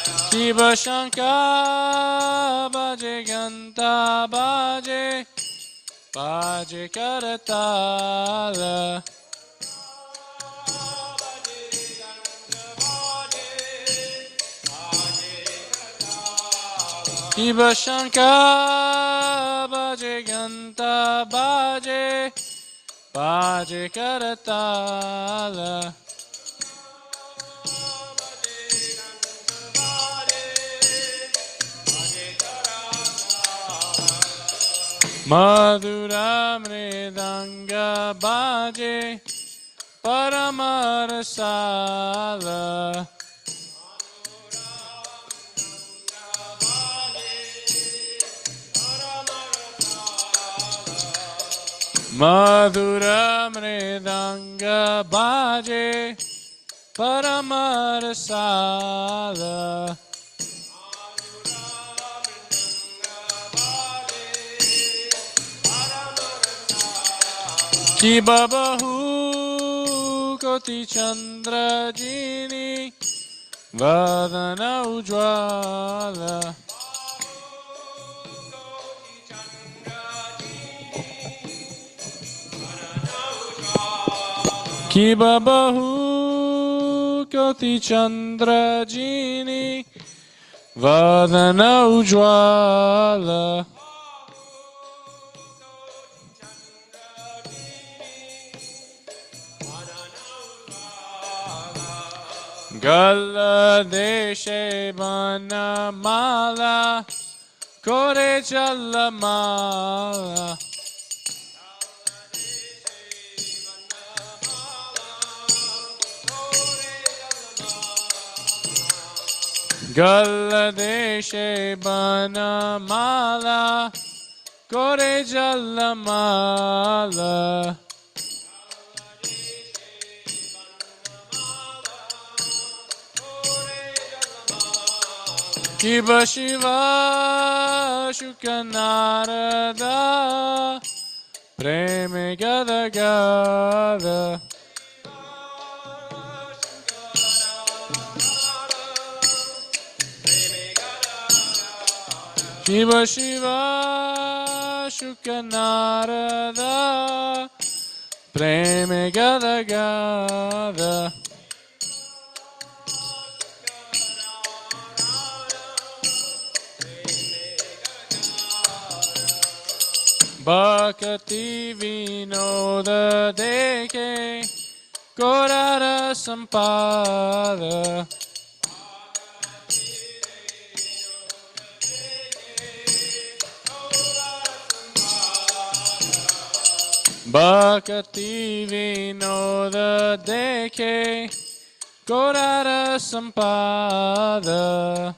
Shiva Shankar Bhaje Ganta Bhaje Bhaje Karatala Shiva Shankar Bhaje Ganta Bhaje Bhaje Karatala Madhura Mridanga Bhaje Paramarasala Madhura Mridanga Bhaje Paramarasala Shiva Bahu Koti Chandra Jini Vadana Ujwala Shiva Bahu Koti Chandra Jini Vadana Ujwala Gala Deshe Bana Mala Kore Jala Mala Gala Deshe Bana Mala Kore Jala Mala Shiva Shiva Shukanarada Preme Gada Gada Shiva Shiva Shukanarada Preme Gada Gada Bhakti Vinoda Deke Korara Sampada Bhakti Vinoda Deke Korara Sampada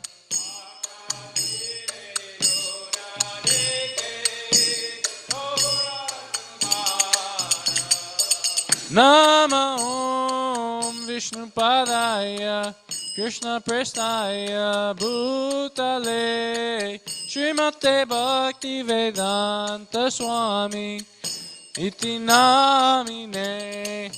Nama Om Vishnu Padaya Krishna Prestaya Bhutale Srimate Bhakti Vedanta Swami Iti Namine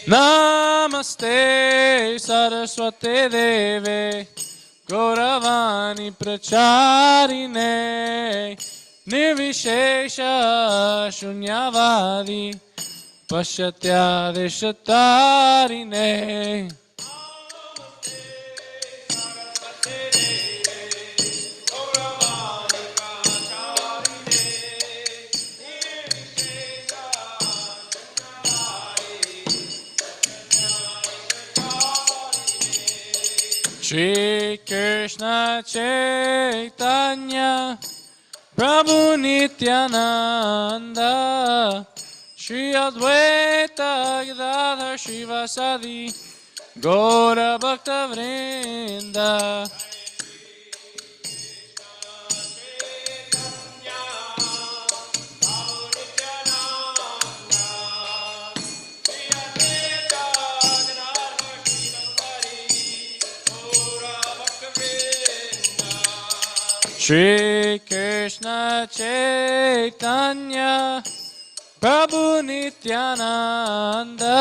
Namaste Saraswate Deve Gauravani Pracharine Nirvishesha Shunyavadi Pashatya Deshatarine Shri Krishna Chaitanya Prabhu Nityananda Shri Advaita Gadadhar Shivasadi Gaura Bhakta Vrinda Shri Krishna Chaitanya Prabhu Nityananda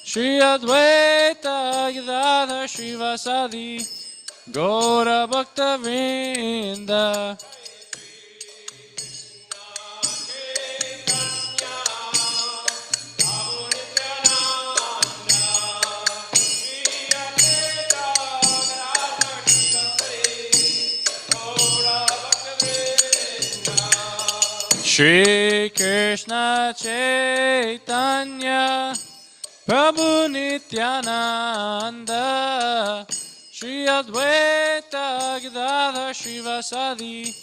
Shri Advaita Gadadhar Srivasadi Gaura Bhakta Vrinda. Shri Krishna Chaitanya Prabhu Nityananda Shri Advaita Gadadhar Srivasadi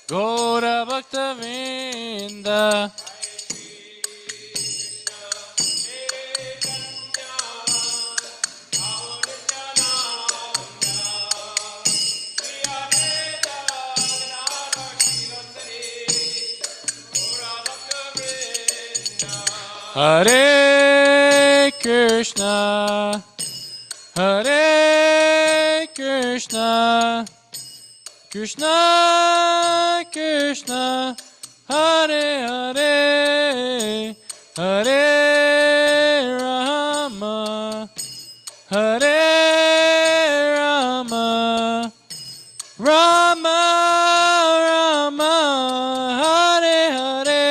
Gaura Bhakta Vrinda. Hare Krishna, Hare Krishna, Krishna Krishna, Hare Hare, Hare Rama, Hare Rama, Rama Rama, Hare Hare.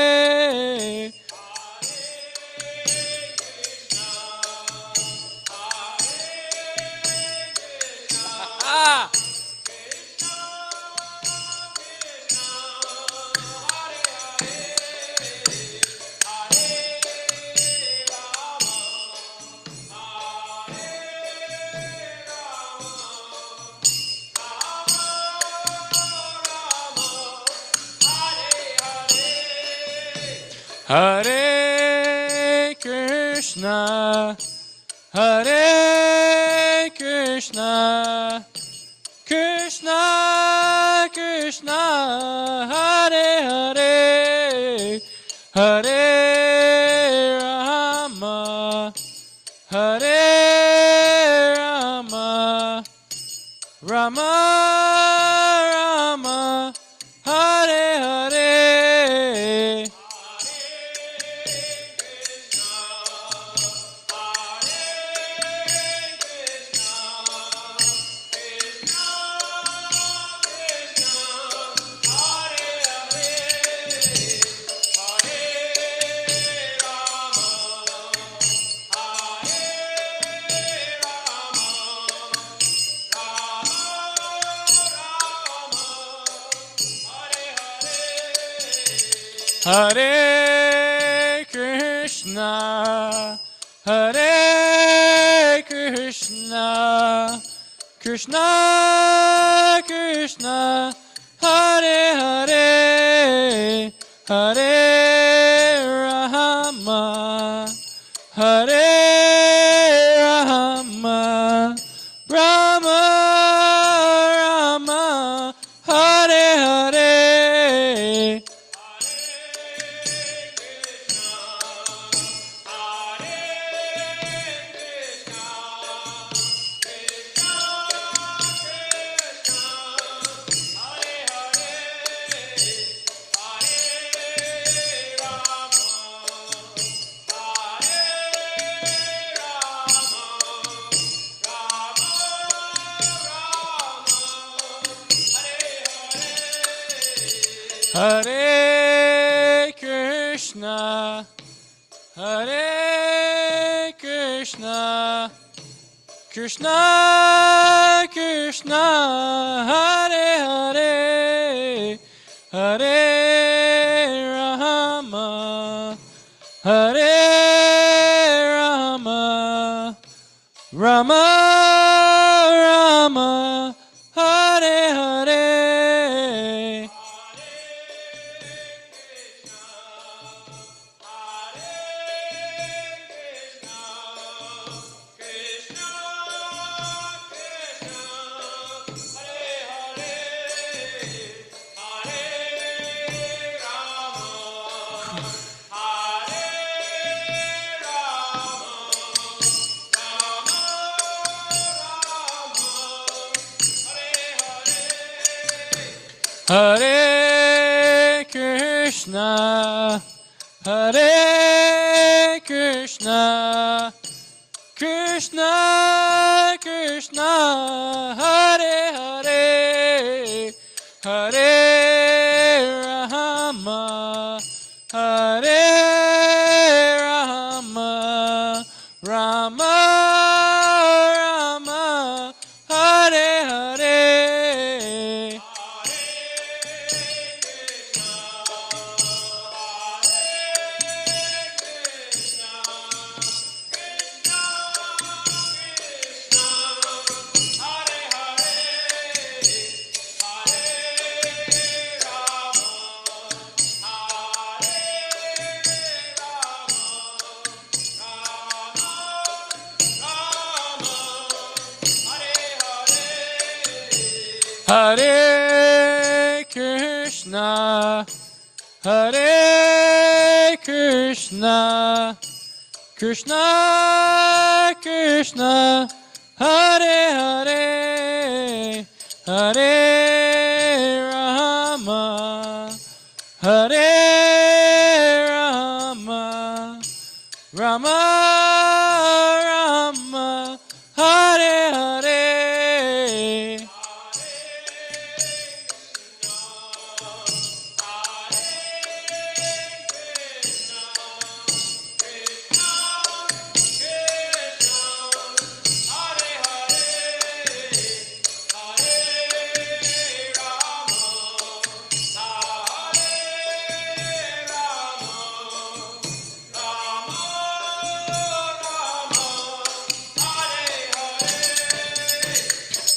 Hare Krishna, Hare Krishna, Krishna Krishna, Hare Hare, Hare Rama, Hare Rama, Rama Rama, Hare Hare. Hare Krishna, Hare Krishna, Krishna Krishna, Hare Hare, Hare Rama, Hare Rama, Rama Rama, Hare Hare. Hare Krishna, Hare Krishna, Krishna Krishna, Hare Hare, Hare Rama, Hare Rama, Rama Rama, Hare Hare. Hare Krishna, Hare Krishna, Krishna Krishna, Hare Hare, Hare Rama, Hare Rama, Rama Rama, Hare Hare. Hare Krishna, Hare Krishna, Krishna Krishna, Hare Hare, Hare Rama, Hare Rama, Rama Rama, Hare Hare.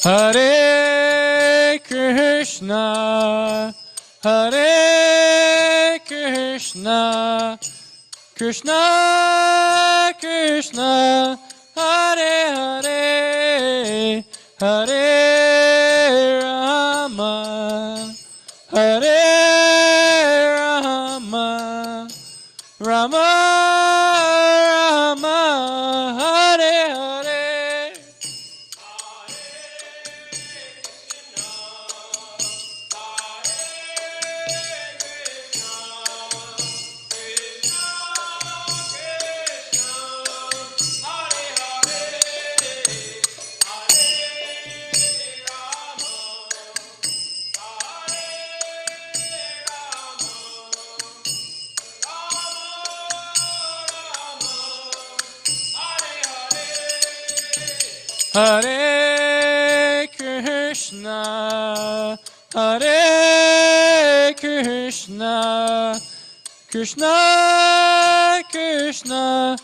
Hare Krishna, Hare Krishna, Krishna Krishna, Hare Hare, Hare Rama, Hare Rama, Rama Rama, Hare Hare. Hare Krishna, Hare Krishna, Krishna Krishna,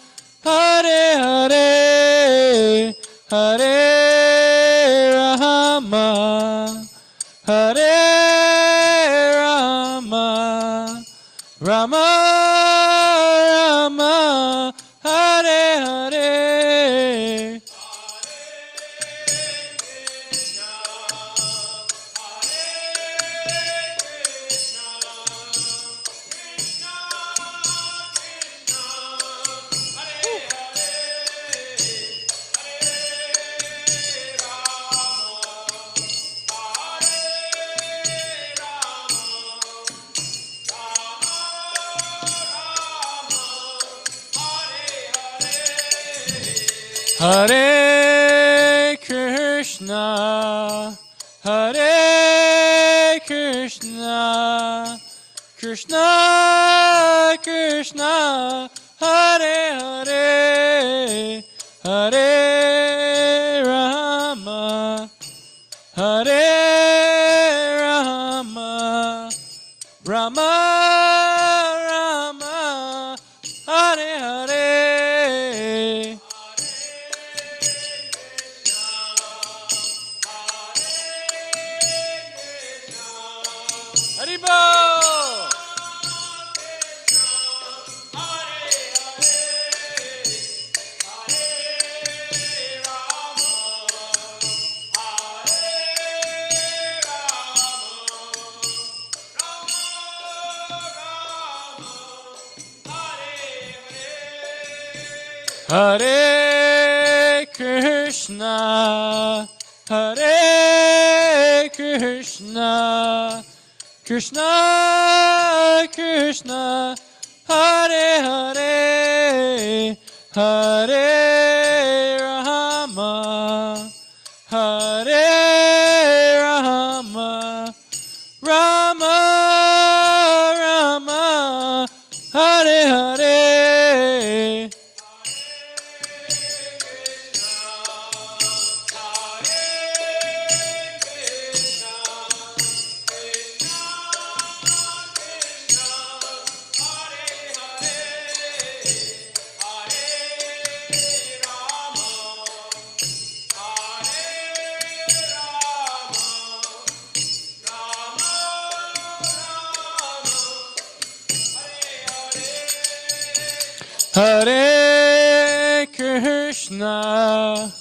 Hare Hare, Hare Rama, Hare Rama, Rama Rama, Hare Hare. Hare Krishna, Hare Krishna, Krishna Krishna, Hare Hare, Hare Rama, Hare Rama, Rama Rama, Hare Hare. Haribo! Hare Krishna, Hare Krishna, Krishna, Krishna, Hare Hare, Hare Rama, Hare Rama, Rama Rama, Hare Hare. Hare Krishna,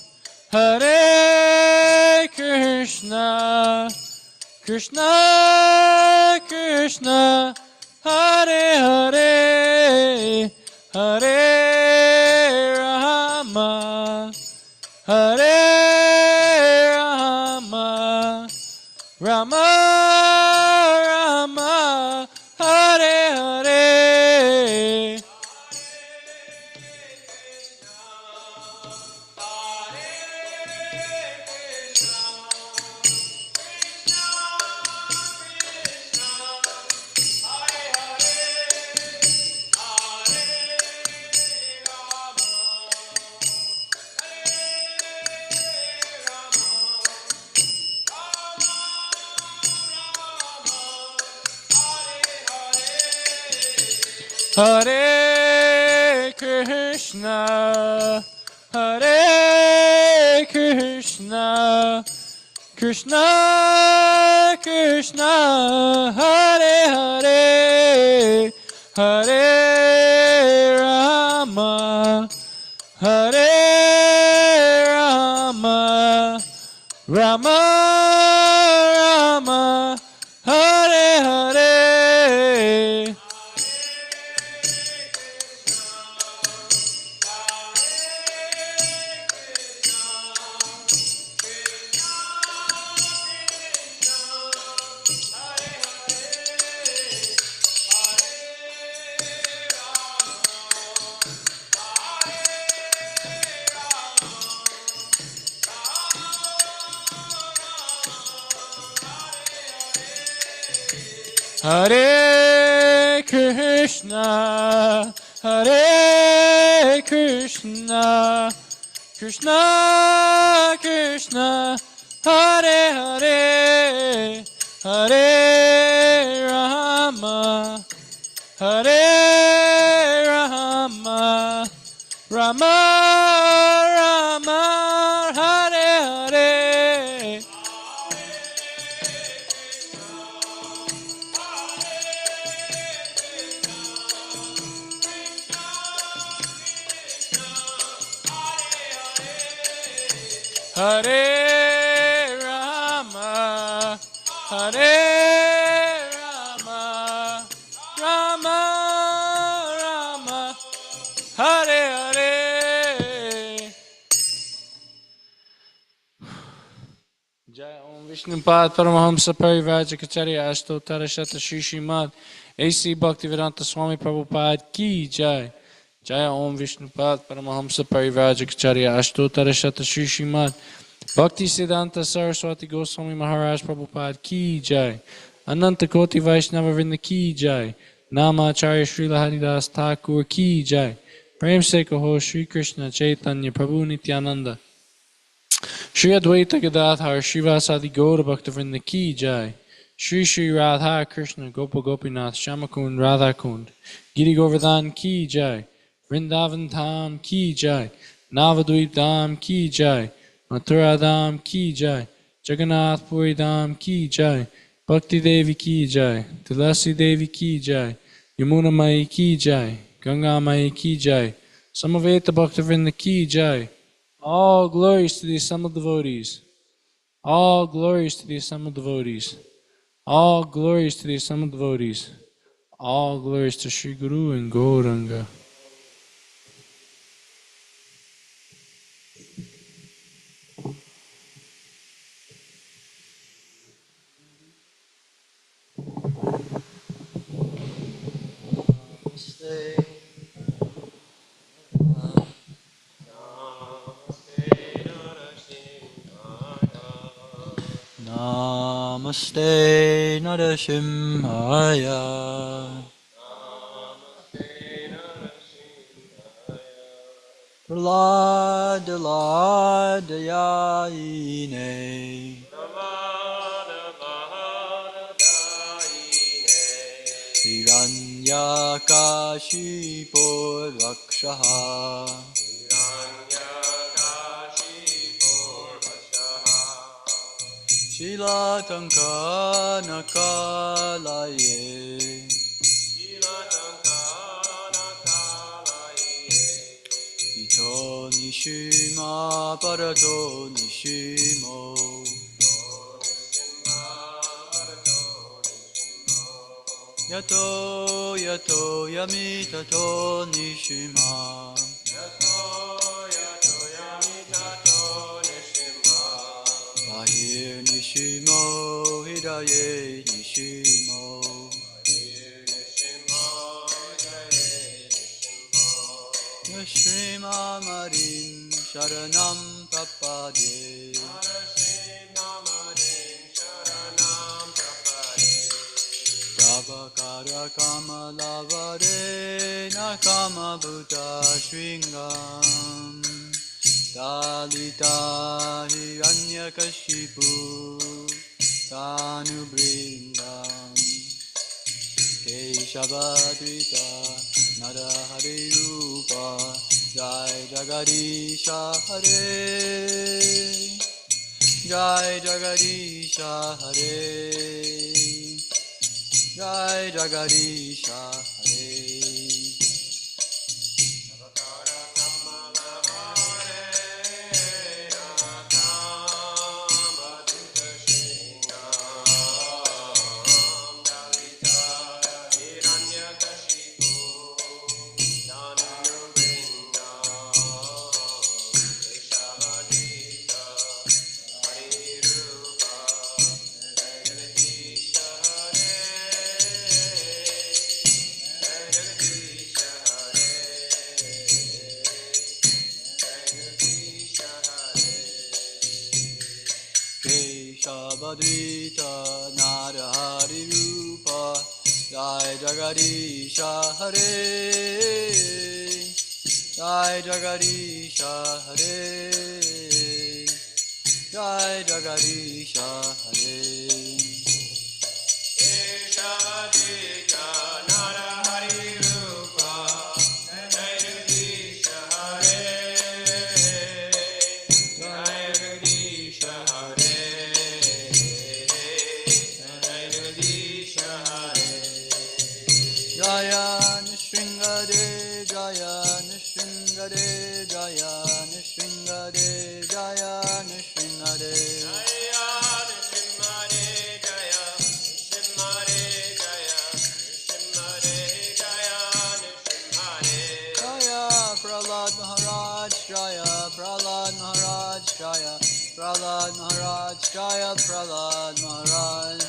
Hare Krishna, Krishna Krishna, Hare Hare, Hare Rama, Hare Rama, Rama Rama, Hare Hare. Hare Krishna, Hare Krishna, Krishna Krishna, Hare Hare, Hare Rama, Hare Rama, Rama Rama, Hare Hare. Hare Krishna, Hare Krishna, Krishna Krishna, Hare Hare, Hare Rama, Hare Rama, Rama Rama, Hare Hare. Hare Rama, Hare Rama, Rama Rama, Hare Hare. Jai Om Vishnupad Paramahamsa Parivrajacharya Ashtotara Shata Shri Srimad A.C. Bhaktivedanta Swami Prabhupada Ki Jai. Jai Om Vishnupad Paramahamsa Parivrajacharya Ashtotara Shata Shri Srimad Bhakti Siddhanta Saraswati Goswami Maharaj Prabhupada Ki Jai. Ananta Koti Vaishnava Vrinda Ki Jai. Namacharya Srila Haridas Thakur Ki Jai. Prem Se Kaho Shri Krishna Chaitanya Prabhu Nityananda Shri Advaita Gadadhar Shivasadi Gaura Bhaktivinoda Ki Jai. Shri Shri Radha Krishna Gopa Gopinath Shamakund Radha Kund Giri Govardhan Ki Jai. Vrindavan Dham Ki Jai. Navadvip Dham Ki Jai. Mathura Dham Ki Jai. Jagannath Puri Dham Ki Jai. Bhakti Devi Ki Jai. Tulasi Devi Ki Jai. Yamuna Mai Ki Jai. Ganga Mai Ki Jai. Samaveta Bhaktivinoda Ki Jai. All glories to the assembled devotees. All glories to the assembled devotees. All glories to the assembled devotees. All glories to Sri Guru and Gauranga. Namaste Narasimhaya. Praladayayine. Hiranyakashipo Rakshaha. Shilatankanakalaye. Ito nishima parato nishimo. Yato yato yamitato nishima. Bahir nishimo hidaye nishimo. Nishima marin sharanam prapade. Prabhakara kama lavare nakama buddha shringam. Dalita hiranyakashipu tanubrindam. Keshavadrita Narahari Rupa Jai Jagadisha Hare Jai Jagadisha Hare Jai Jagadisha Hare. Keshavadrita Narahari Rupa Jai Jagadisha Hare Jai Jagadisha Hare Jai Jagadisha Hare. Keshavadrita Narahari Rupa Jai Jagadisha Hare Jai Jagadisha Hare Jaya Nishringade, Jaya Nishringade, Jaya Nishringade, Jaya Nishringade. Jaya Nishringade, Jaya Nishringade, Jaya Nishringade, Jaya Nishringade. Jaya Prahlad Maharaj, Jaya Prahlad Maharaj, Jaya Prahlad Maharaj, Jaya Prahlad Maharaj.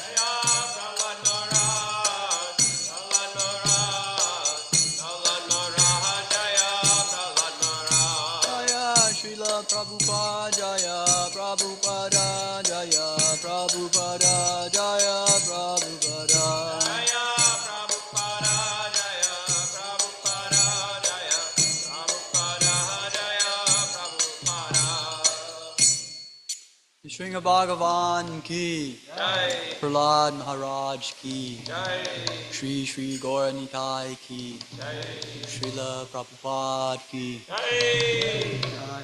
Prabhupada Jaya Prabhupada Jaya Prabhupada Jaya Prabhupada Jaya Prabhupada Jaya Prabhupada Jaya Prabhupada Jaya Prabhupada. Shringa Bhagavan ki Jai, Prahlad Maharaj ki Jai, Shri Shri Gaura Nitai ki Jai, Srila Prabhupada ki Jai. Jai.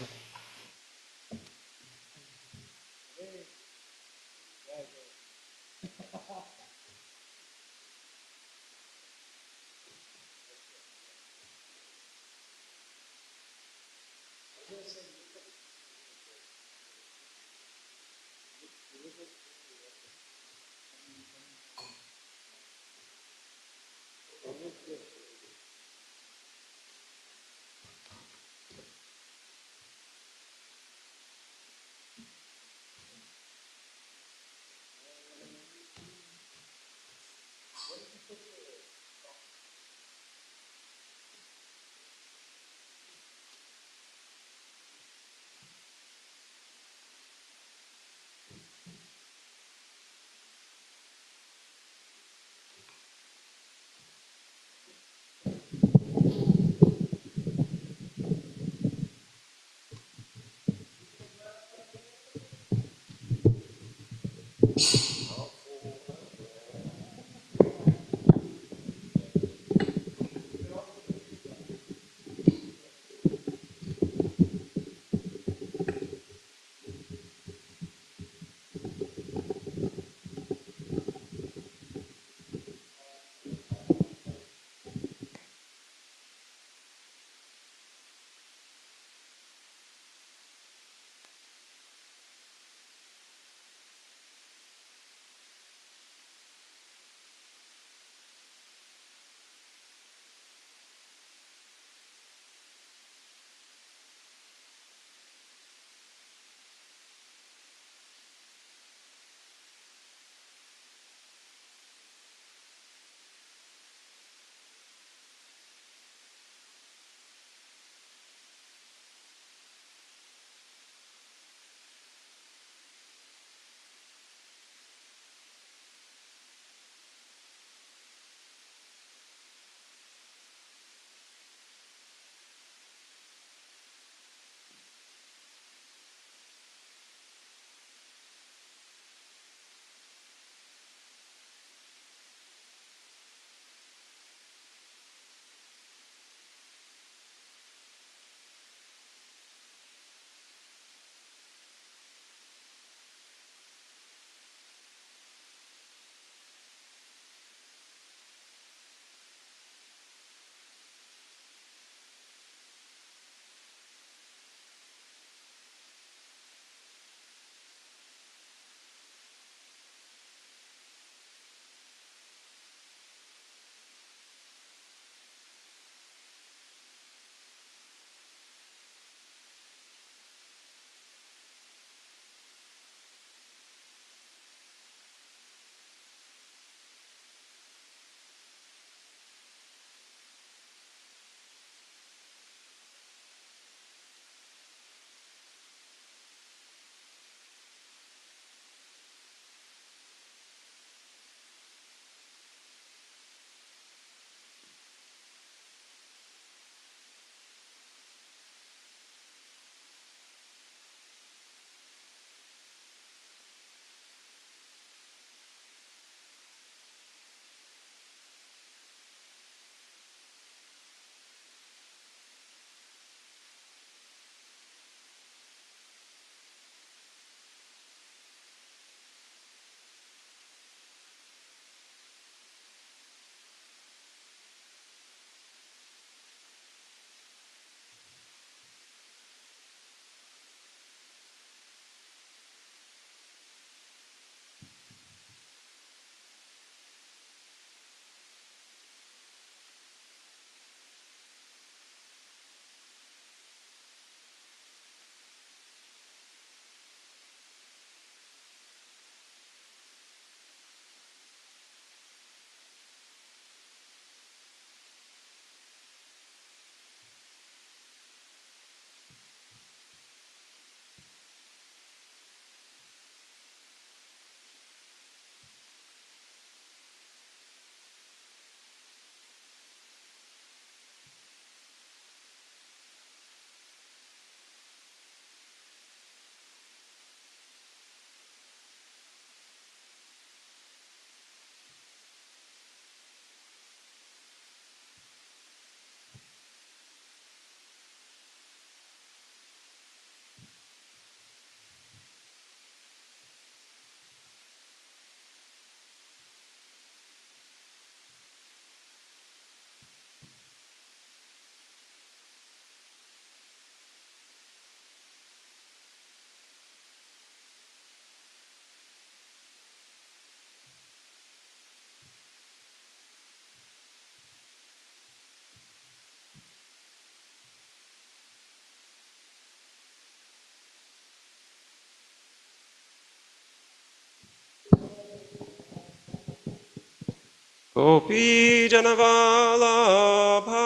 Gopi Janavalabha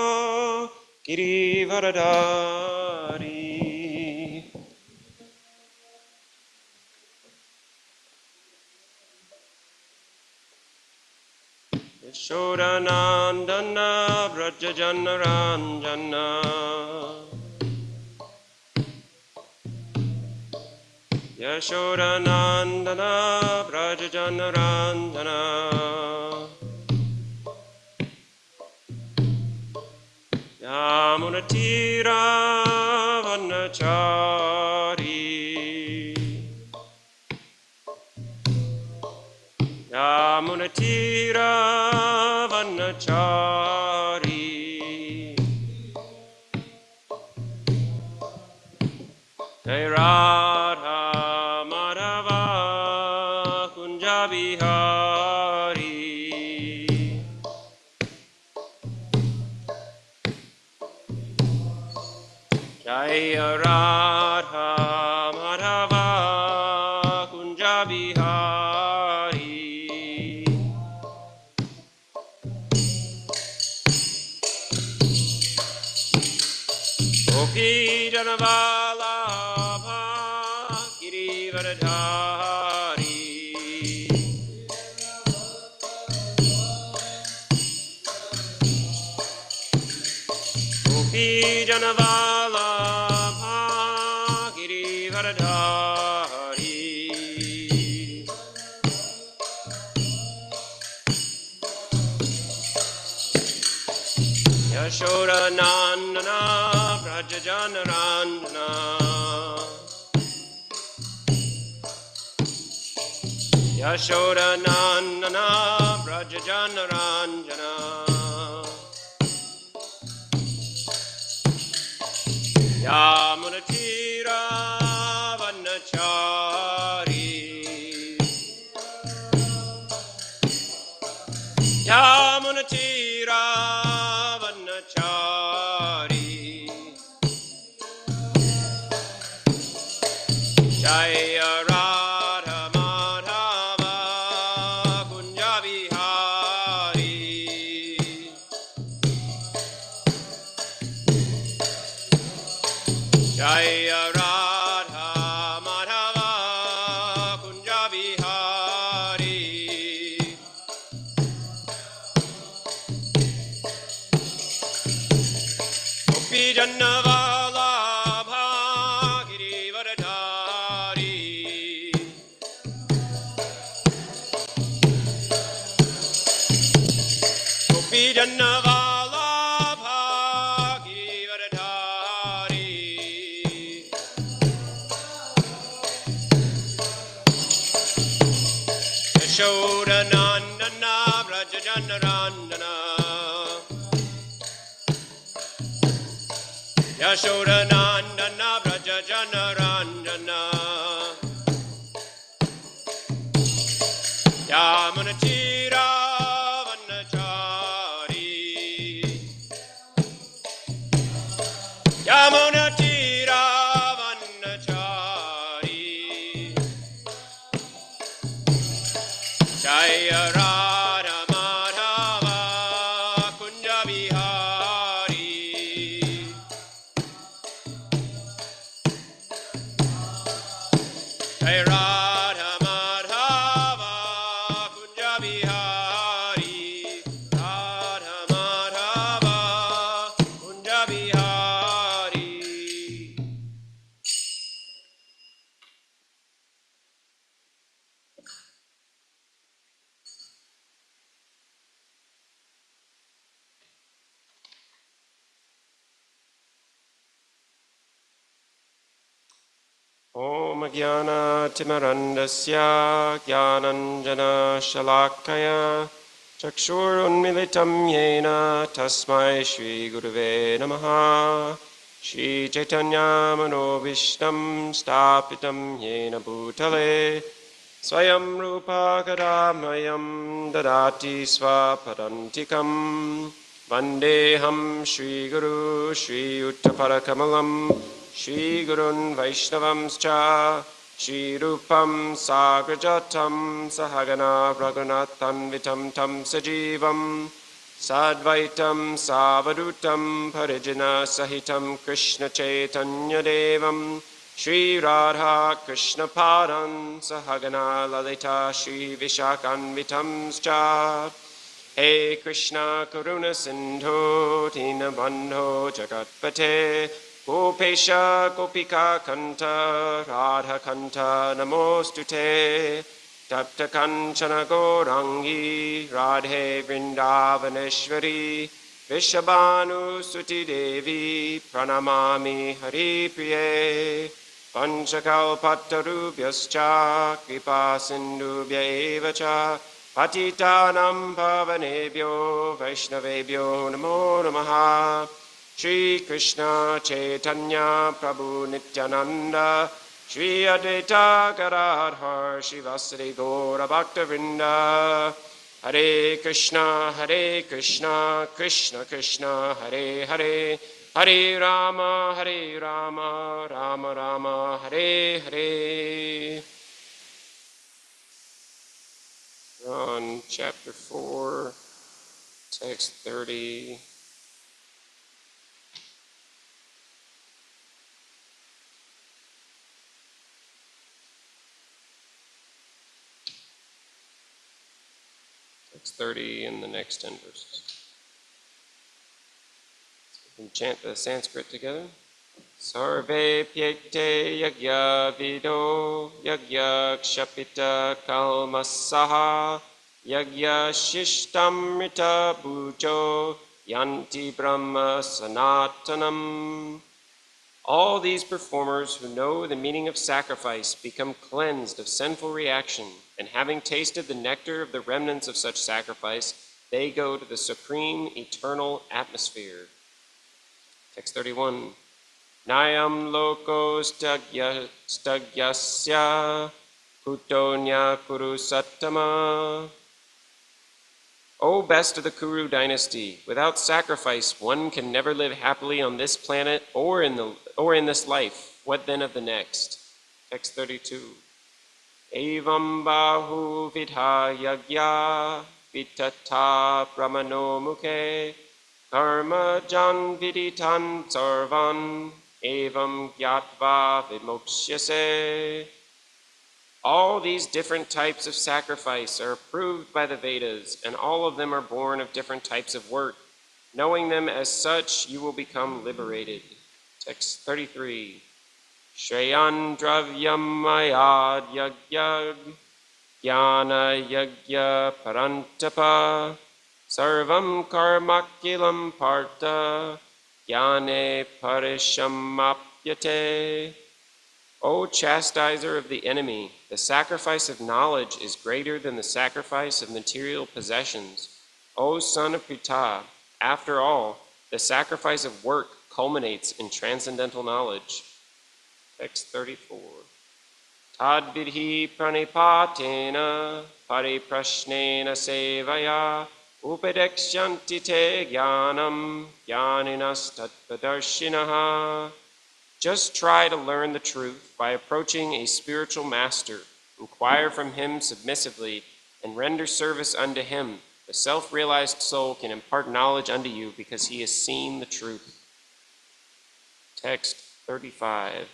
Girivaradari Yashodanandana Vrajajanaranjana Yashodanandana Vrajajanaranjana Yamunatira Vanachari Yamunatira Vanachari Jai Radha Madhava Kunja Bihari Jai Radha Madhava Kunja Bihari Gopi Janavalabha Girivaradari Gopi Janavalabha Girivaradari Yashodanandana Vrajajanaranjana Yashodanandana Vrajajanaranjana Yamunatira Vanachari Yamunatira Vanachari Jaya Radha Madhava Kunja Bihari Jaya Radha Madhava Kunja Bihari Gopi Janavalabha Girivaradari Gopi Janavalabha Girivaradari Yashodanandana Vrajajanaranjana Yashodanandana Vrajajanaranjana Yamunatira Vanachari Yamunatira Vanachari Jaya Radha Madhava Kunja Bihari Jai Radha Madhava Kunja Bihari Radha Madhava Kunja Bihari Om Jnana Timarandasya Jnananjana Shalakaya Chakshurunmilitam Yena Tasmai Shri Gurave Namaha Shri Chaitanya Manobhishtam Stapitam Yena Bhutale Swayam Rupa Kadamayam Dadati Swapadantikam Vandeham Shri Guru Shri Uttaparakamalam Shri Gurun Vaishnavamscha Shri Rupam Sagrajatam Sahagana Raghunatham Vitam Tam Sajivam Sadvaitam Savadutam Parijana Sahitam Krishna Chaitanya Devam Shri Radha Krishna Padan Sahagana Lalita Shri Vishakan Vitam Scha Hey Krishna Karuna Sindhu Dinabandho Jagatpate Gopesha Gopika Kanta Radha Kanta Namostute Tapta Kanchana Gaurangi Radhe Vrindavaneshwari Vishabhanu Suti Devi Pranamami Hari Priye Panchakalpatarubhyascha Kripa Sindhubhya eva cha Patitanam Pavanebhyo Vaishnavebhyo Namo Namaha Shri Krishna Chaitanya Prabhu Nityananda Shri Advaita Gadadhar Shivasari Gaura Bhakta Vrinda Hare Krishna Krishna Krishna Hare Hare Hare Rama Rama Rama Hare Hare. On chapter 4, text 30. Text 30 in the next 10 verses. We can chant the Sanskrit together. Sarve pyekte yagya vido yagya kshapita kalmasaha yagya shishtamrita bhujo yanti brahma sanatanam. All these performers who know the meaning of sacrifice become cleansed of sinful reaction, and having tasted the nectar of the remnants of such sacrifice, they go to the supreme eternal atmosphere. Text 31. Nayam loko stagyasya kutonya kuru sattama. O best of the Kuru dynasty, without sacrifice one can never live happily on this planet or in this life. What then of the next? Text 32. Evam bahu vidha yagya vitata brahmano mukhe karma jan viditan sarvan evam gyatva vimoksyase. All these different types of sacrifice are approved by the Vedas, and all of them are born of different types of work. Knowing them as such, you will become liberated. Text 33. Shreyan dravyam ayad yagyag jnana yagya parantapa sarvam karmakilam partha jnane parishamapyate. O chastiser of the enemy, the sacrifice of knowledge is greater than the sacrifice of material possessions. O son of Pritha, after all, the sacrifice of work culminates in transcendental knowledge. Text 34. Tad vidhi pranipatena pariprashnena sevaya upadekshyanti te jnanam jnaninas tattvadarshinaha. Just try to learn the truth by approaching a spiritual master. Inquire from him submissively and render service unto him. The self-realized soul can impart knowledge unto you because he has seen the truth. Text 35.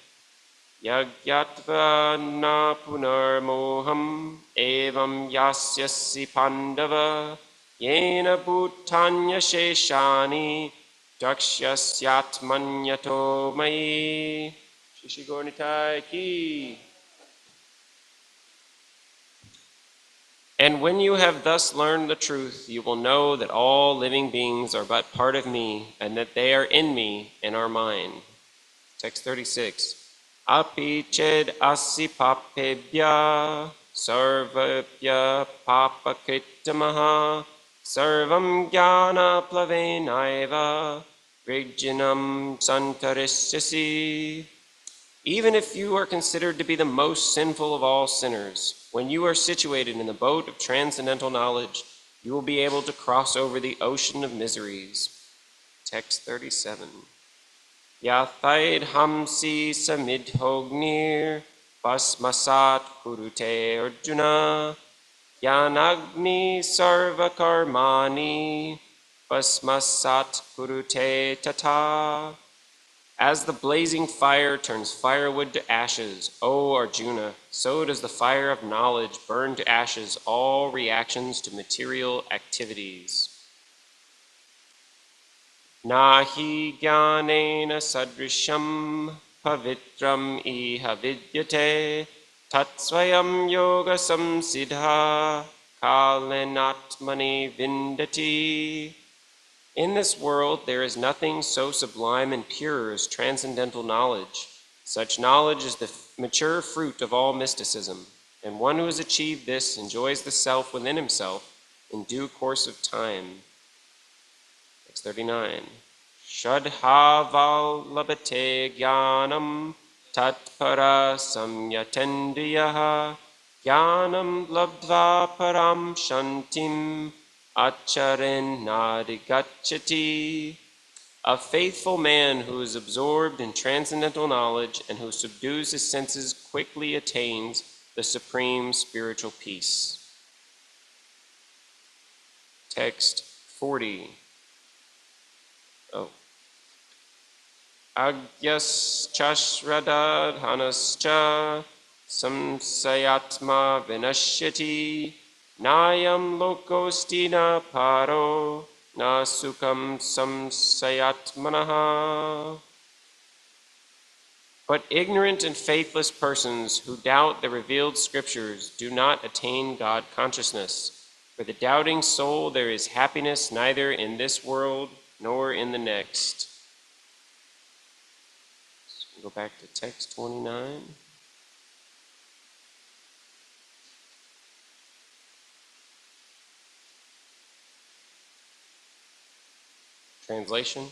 Yagyatva na punar moham evam yasyasi pandava yena bhutanya sheshani Dakshasyatmanyato mai. Shishigornitai ki. And when you have thus learned the truth, you will know that all living beings are but part of me, and that they are in me and are mine. Text 36. Api ched asi papebhya sarvabhya papakritamaha sarvam jnana plavenaiva Vrijjanam santarishyasi. Even if you are considered to be the most sinful of all sinners, when you are situated in the boat of transcendental knowledge, you will be able to cross over the ocean of miseries. Text 37. Yathaid hamsi samidhognir Bhasmasat kurute Arjuna. Yanagni sarva karmani. Bhasmasat kurute tata. As the blazing fire turns firewood to ashes, O Arjuna, so does the fire of knowledge burn to ashes all reactions to material activities. Nahi jnanena sadrisham pavitram iha vidyate tatsvayam yoga samsiddha kalenatmani vindati. In this world, there is nothing so sublime and pure as transcendental knowledge. Such knowledge is the mature fruit of all mysticism, and one who has achieved this enjoys the self within himself in due course of time. Text 39. Shadhaval labate jnanam tatpara samyatendiyaha jnanam labdva param shantim Acharen nadigachati. A faithful man who is absorbed in transcendental knowledge and who subdues his senses quickly attains the supreme spiritual peace. Text 40. Agyas chashradad hanascha samsayatma vinashyati. Nayam lokostina paro na sukam samsayatmanaha. But ignorant and faithless persons who doubt the revealed scriptures do not attain God consciousness. For the doubting soul there is happiness neither in this world nor in the next. So we'll go back to text 29. Translation.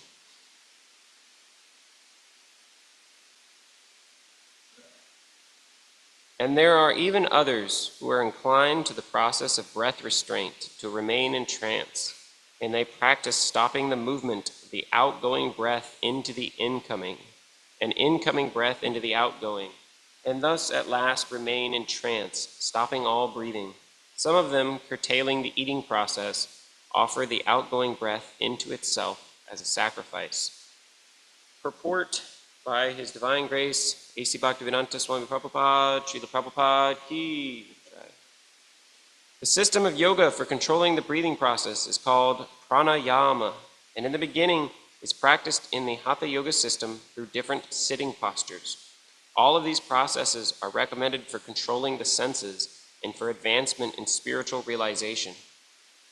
And there are even others who are inclined to the process of breath restraint to remain in trance, and they practice stopping the movement of the outgoing breath into the incoming, and incoming breath into the outgoing, and thus at last remain in trance, stopping all breathing. Some of them, curtailing the eating process, offer the outgoing breath into itself as a sacrifice. Purport by His Divine Grace, A.C. Bhaktivedanta Swami Prabhupada, Srila Prabhupada Ki. The system of yoga for controlling the breathing process is called pranayama, and in the beginning is practiced in the Hatha Yoga system through different sitting postures. All of these processes are recommended for controlling the senses and for advancement in spiritual realization.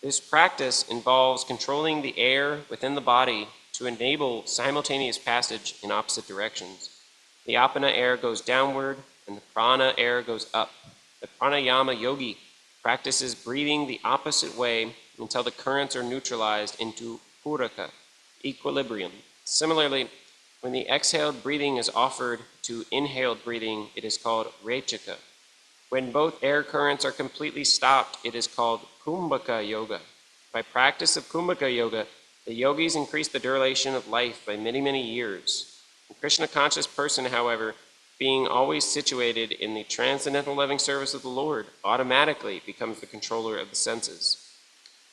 This practice involves controlling the air within the body to enable simultaneous passage in opposite directions. The apana air goes downward and the prana air goes up. The pranayama yogi practices breathing the opposite way until the currents are neutralized into puraka, equilibrium. Similarly, when the exhaled breathing is offered to inhaled breathing, it is called rechaka. When both air currents are completely stopped, it is called kumbhaka yoga. By practice of kumbhaka yoga, the yogis increase the duration of life by many, many years. The Krishna conscious person, however, being always situated in the transcendental loving service of the Lord, automatically becomes the controller of the senses.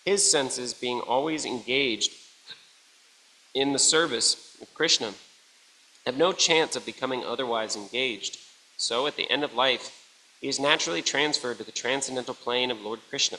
His senses, being always engaged in the service of Krishna, have no chance of becoming otherwise engaged. So, at the end of life, he is naturally transferred to the transcendental plane of Lord Krishna.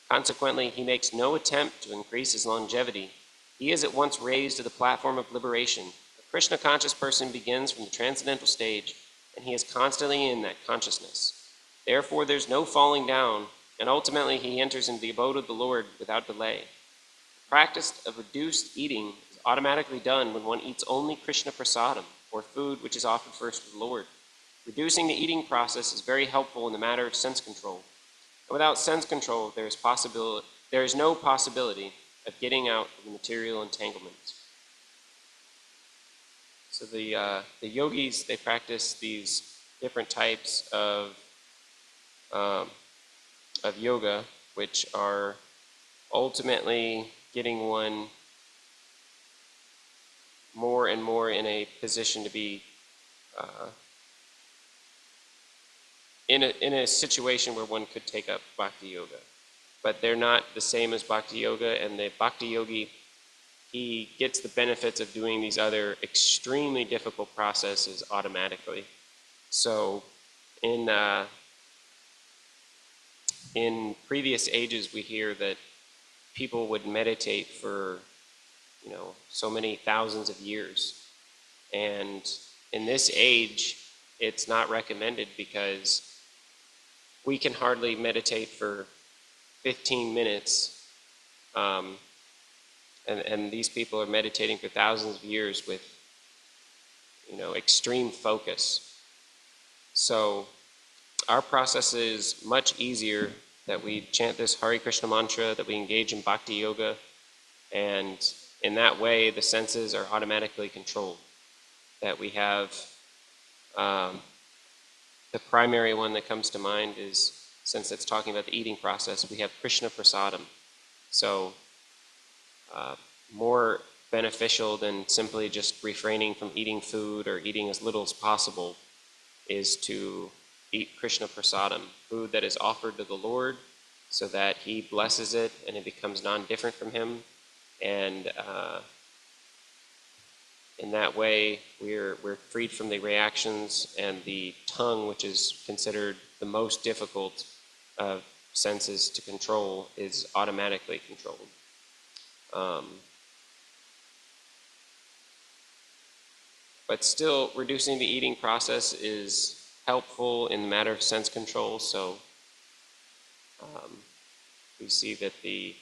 Consequently, he makes no attempt to increase his longevity. He is at once raised to the platform of liberation. The Krishna conscious person begins from the transcendental stage, and he is constantly in that consciousness. Therefore, there's no falling down, and ultimately he enters into the abode of the Lord without delay. The practice of reduced eating is automatically done when one eats only Krishna prasadam, or food which is offered first to the Lord. Reducing the eating process is very helpful in the matter of sense control. And without sense control, there is no possibility of getting out of the material entanglements. So the yogis, they practice these different types of yoga, which are ultimately getting one more and more in a position to be in a situation where one could take up bhakti yoga. But they're not the same as bhakti yoga, and the bhakti yogi, he gets the benefits of doing these other extremely difficult processes automatically. So in previous ages, we hear that people would meditate for, so many thousands of years. And in this age, it's not recommended because we can hardly meditate for 15 minutes. And these people are meditating for thousands of years with, extreme focus. So our process is much easier, that we chant this Hare Krishna mantra, that we engage in bhakti yoga, and in that way the senses are automatically controlled. That we have, the primary one that comes to mind is, since it's talking about the eating process, we have Krishna prasadam. So more beneficial than simply just refraining from eating food or eating as little as possible is to eat Krishna prasadam, food that is offered to the Lord so that he blesses it and it becomes non-different from him. And in that way, we're freed from the reactions, and the tongue, which is considered the most difficult of senses to control, is automatically controlled. But still, reducing the eating process is helpful in the matter of sense control. So we see that the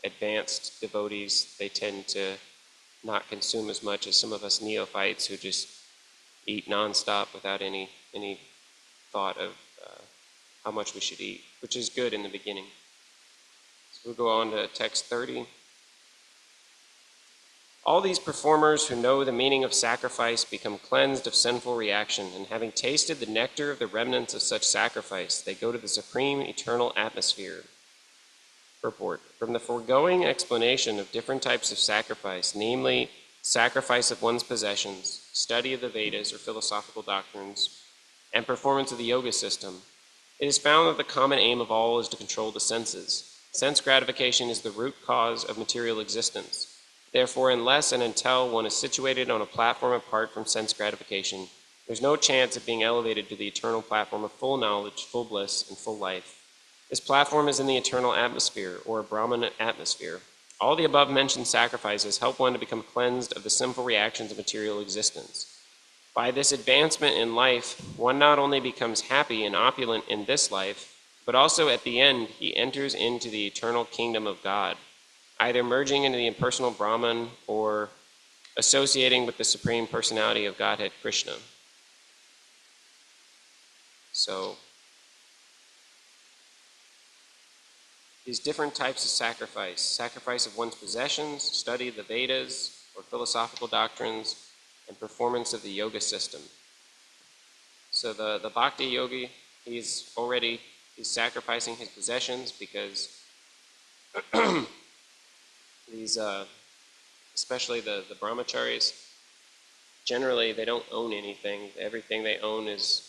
advanced devotees, they tend to not consume as much as some of us neophytes who just eat nonstop without any thought of how much we should eat, which is good in the beginning. So we'll go on to text 30. All these performers who know the meaning of sacrifice become cleansed of sinful reaction, and having tasted the nectar of the remnants of such sacrifice, they go to the supreme eternal atmosphere. Purport. From the foregoing explanation of different types of sacrifice, namely sacrifice of one's possessions, study of the Vedas or philosophical doctrines, and performance of the yoga system, it is found that the common aim of all is to control the senses. Sense gratification is the root cause of material existence. Therefore, unless and until one is situated on a platform apart from sense gratification, there's no chance of being elevated to the eternal platform of full knowledge, full bliss, and full life. This platform is in the eternal atmosphere, or Brahman atmosphere. All the above-mentioned sacrifices help one to become cleansed of the sinful reactions of material existence. By this advancement in life, one not only becomes happy and opulent in this life, but also at the end, he enters into the eternal kingdom of God, either merging into the impersonal Brahman or associating with the Supreme Personality of Godhead, Krishna. So, these different types of sacrifice of one's possessions, study of the Vedas or philosophical doctrines, and performance of the yoga system. So the bhakti yogi, he's sacrificing his possessions because these, especially the brahmacharis, generally they don't own anything. Everything they own is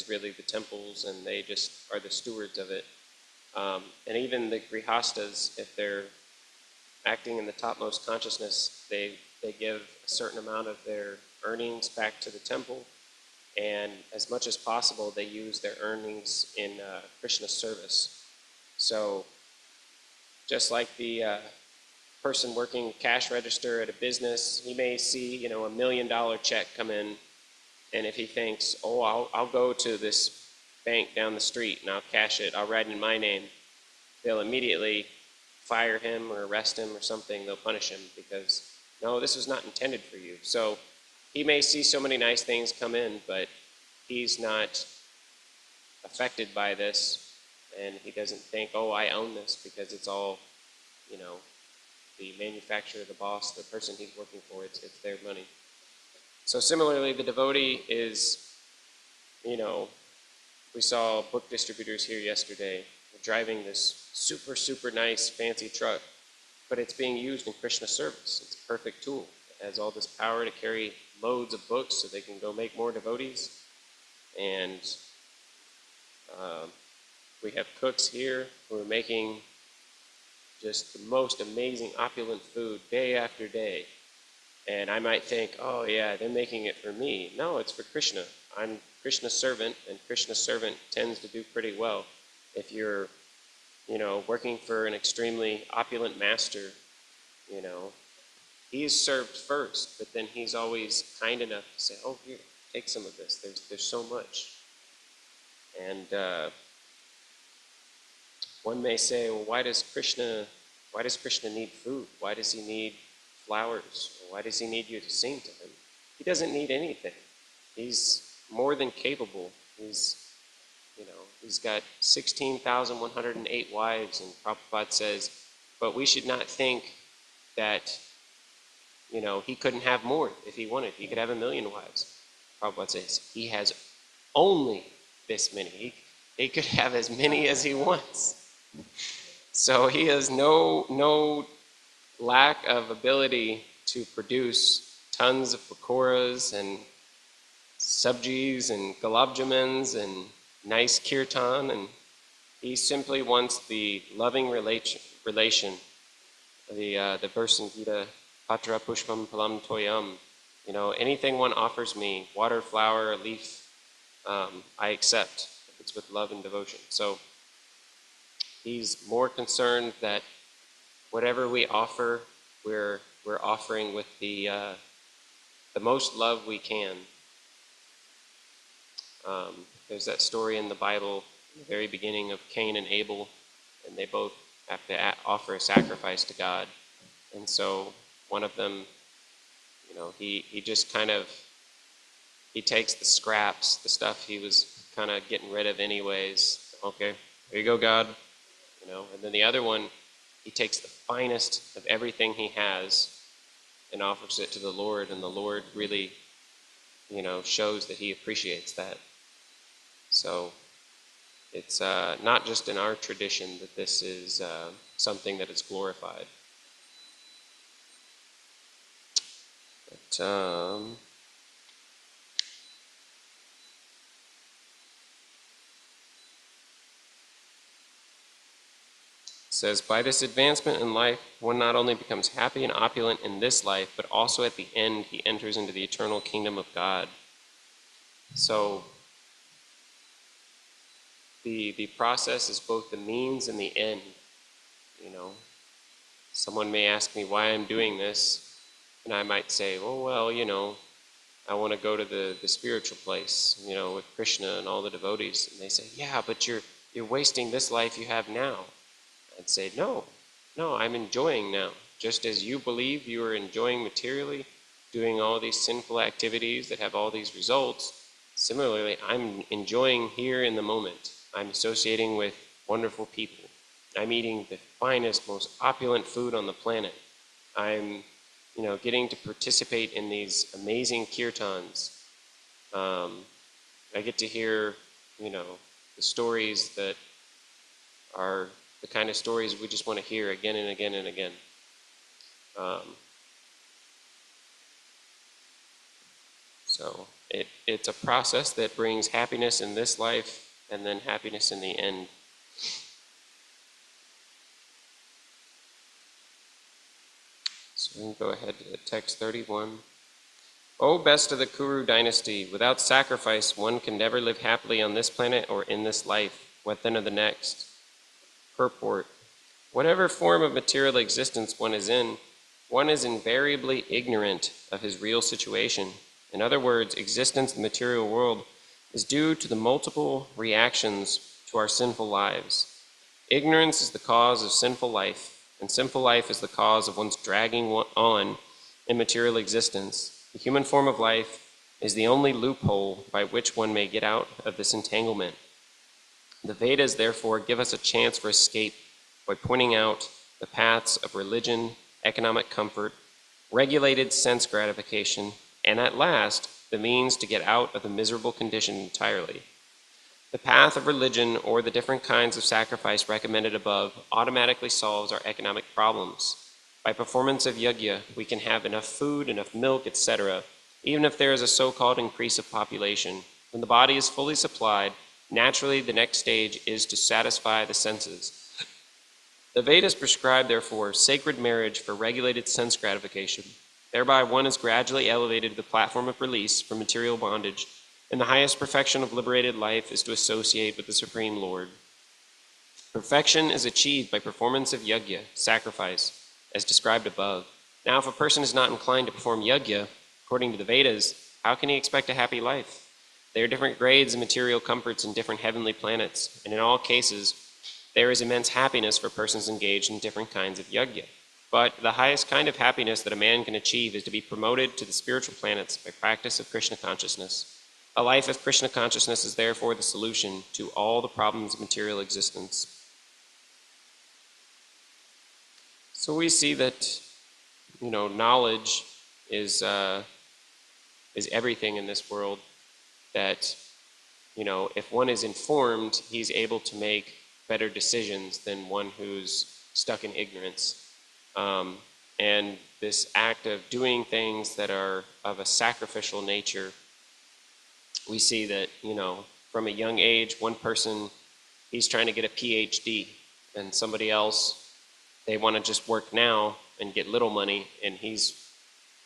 really the temples, and they just are the stewards of it. And even the grihastas, if they're acting in the topmost consciousness, they give a certain amount of their earnings back to the temple, and as much as possible they use their earnings in Krishna service. So just like the person working cash register at a business, he may see $1 million check come in, and if he thinks, oh, I'll go to this bank down the street and I'll cash it, I'll write in my name, they'll immediately fire him or arrest him or something. They'll punish him because, no, this was not intended for you. So he may see so many nice things come in, but he's not affected by this, and he doesn't think, oh, I own this, because it's all, the manufacturer, the boss, the person he's working for, it's their money. So similarly, the devotee is, we saw book distributors here yesterday. They're driving this super, super nice, fancy truck, but it's being used in Krishna service. It's a perfect tool. It has all this power to carry loads of books so they can go make more devotees. And We have cooks here who are making just the most amazing, opulent food day after day. And I might think, oh yeah, they're making it for me. No, it's for Krishna. I'm Krishna's servant, and Krishna's servant tends to do pretty well. If you're, working for an extremely opulent master, he's served first, but then he's always kind enough to say, oh, here, take some of this. There's so much. And one may say, well, why does Krishna need food? Why does he need flowers? Why does he need you to sing to him? He doesn't need anything. He's more than capable. He's got 16,108 wives, and Prabhupada says, but we should not think that, he couldn't have more if he wanted. He could have 1,000,000 wives. Prabhupada says, he has only this many. He could have as many as he wants. So he has no lack of ability to produce tons of pakoras and sabjis and gulab jamans and nice kirtan, and he simply wants the loving relation, the verse in Gita, patra pushpam palam toyam. Anything one offers me, water, flower, a leaf, I accept if it's with love and devotion. So he's more concerned that whatever we offer, we're offering with the most love we can. There's that story in the Bible, in the very beginning, of Cain and Abel, and they both have to offer a sacrifice to God. And so one of them, he just he takes the scraps, the stuff he was kind of getting rid of anyways. Okay, here you go, God. And then the other one, he takes the finest of everything he has and offers it to the Lord, and the Lord really, shows that he appreciates that. So it's not just in our tradition that this is something that is glorified. But, says, by this advancement in life, one not only becomes happy and opulent in this life, but also at the end he enters into the eternal kingdom of God. So the process is both the means and the end. Someone may ask me why I'm doing this, and I might say, oh, well, I want to go to the spiritual place, with Krishna and all the devotees. And they say, yeah, but you're wasting this life you have now. I'd say, no, I'm enjoying now. Just as you believe you are enjoying materially, doing all these sinful activities that have all these results, similarly, I'm enjoying here in the moment. I'm associating with wonderful people. I'm eating the finest, most opulent food on the planet. I'm, getting to participate in these amazing kirtans. I get to hear, the stories that are the kind of stories we just want to hear again and again and again. So it's a process that brings happiness in this life and then happiness in the end. So we can go ahead to text 31. O best of the Kuru dynasty, without sacrifice one can never live happily on this planet or in this life. What then of the next? Purport. Whatever form of material existence one is in, one is invariably ignorant of his real situation. In other words, existence in the material world is due to the multiple reactions to our sinful lives. Ignorance is the cause of sinful life, and sinful life is the cause of one's dragging on in material existence. The human form of life is the only loophole by which one may get out of this entanglement. The Vedas, therefore, give us a chance for escape by pointing out the paths of religion, economic comfort, regulated sense gratification, and at last, the means to get out of the miserable condition entirely. The path of religion, or the different kinds of sacrifice recommended above, automatically solves our economic problems. By performance of yajna, we can have enough food, enough milk, etc., even if there is a so-called increase of population. When the body is fully supplied, Naturally, the next stage is to satisfy the senses. The Vedas prescribe, therefore, sacred marriage for regulated sense gratification. Thereby, one is gradually elevated to the platform of release from material bondage, and the highest perfection of liberated life is to associate with the Supreme Lord. Perfection is achieved by performance of yajna, sacrifice, as described above. Now, if a person is not inclined to perform yajna, according to the Vedas, how can he expect a happy life? There are different grades of material comforts in different heavenly planets, and in all cases, there is immense happiness for persons engaged in different kinds of yajna. But the highest kind of happiness that a man can achieve is to be promoted to the spiritual planets by practice of Krishna consciousness. A life of Krishna consciousness is therefore the solution to all the problems of material existence. So we see that, knowledge is everything in this world. That, if one is informed, he's able to make better decisions than one who's stuck in ignorance. And this act of doing things that are of a sacrificial nature, we see that, from a young age, one person, he's trying to get a PhD, and somebody else, they want to just work now and get little money, and he's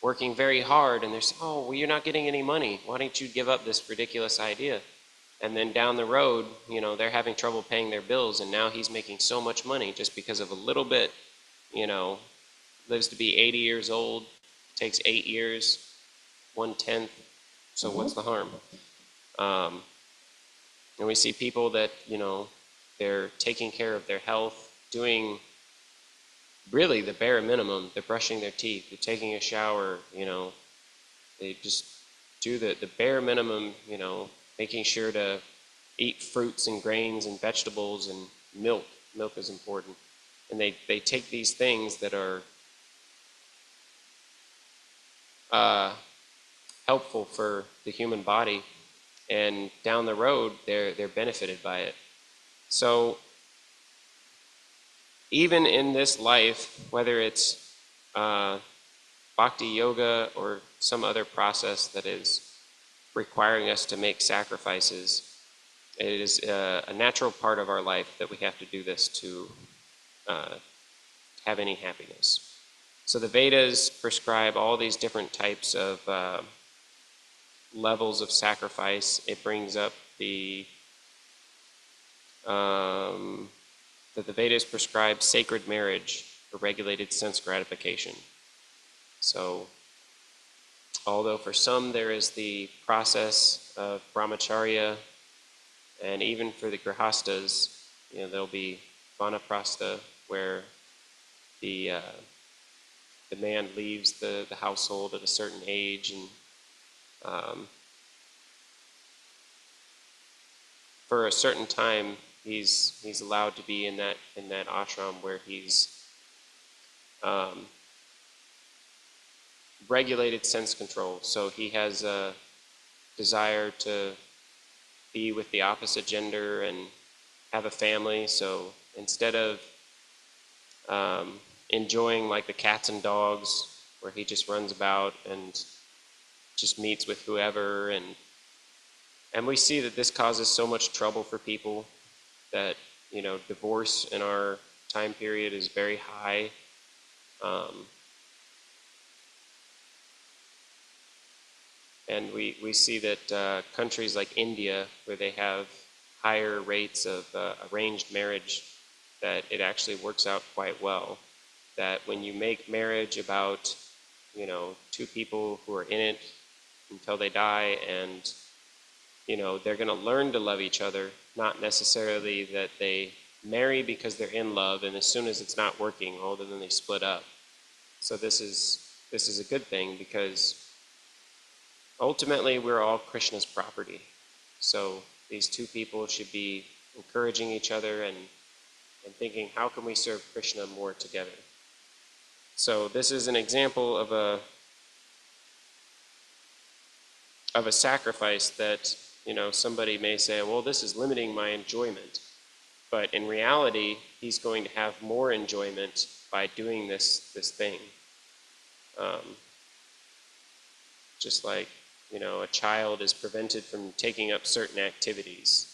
working very hard, and they're saying, oh, well, you're not getting any money. Why don't you give up this ridiculous idea? And then down the road, they're having trouble paying their bills, and now he's making so much money just because of a little bit, lives to be 80 years old, takes 8 years, 1/10, so what's the harm? And we see people that, they're taking care of their health, doing really the bare minimum. They're brushing their teeth, they're taking a shower, they just do the bare minimum, making sure to eat fruits and grains and vegetables and milk. Milk is important. And they take these things that are helpful for the human body, and down the road, they're benefited by it. So even in this life, whether it's bhakti yoga or some other process that is requiring us to make sacrifices, it is a natural part of our life that we have to do this to have any happiness. So the Vedas prescribe all these different types of levels of sacrifice. It brings up that the Vedas prescribe sacred marriage for regulated sense gratification. So, although for some there is the process of brahmacharya, and even for the grihastas, there'll be vanaprastha, where the man leaves the household at a certain age, and for a certain time he's allowed to be in that ashram where he's regulated sense control. So he has a desire to be with the opposite gender and have a family. So instead of enjoying like the cats and dogs, where he just runs about and just meets with whoever, and we see that this causes so much trouble for people that, divorce in our time period is very high. And we see that countries like India, where they have higher rates of arranged marriage, that it actually works out quite well. That when you make marriage about, two people who are in it until they die, and they're going to learn to love each other, not necessarily that they marry because they're in love, and as soon as it's not working, then they split up. So this is a good thing, because ultimately we're all Krishna's property. So these two people should be encouraging each other and thinking, how can we serve Krishna more together? So this is an example of a sacrifice that, somebody may say, well, this is limiting my enjoyment. But in reality, he's going to have more enjoyment by doing this thing. Just like, a child is prevented from taking up certain activities.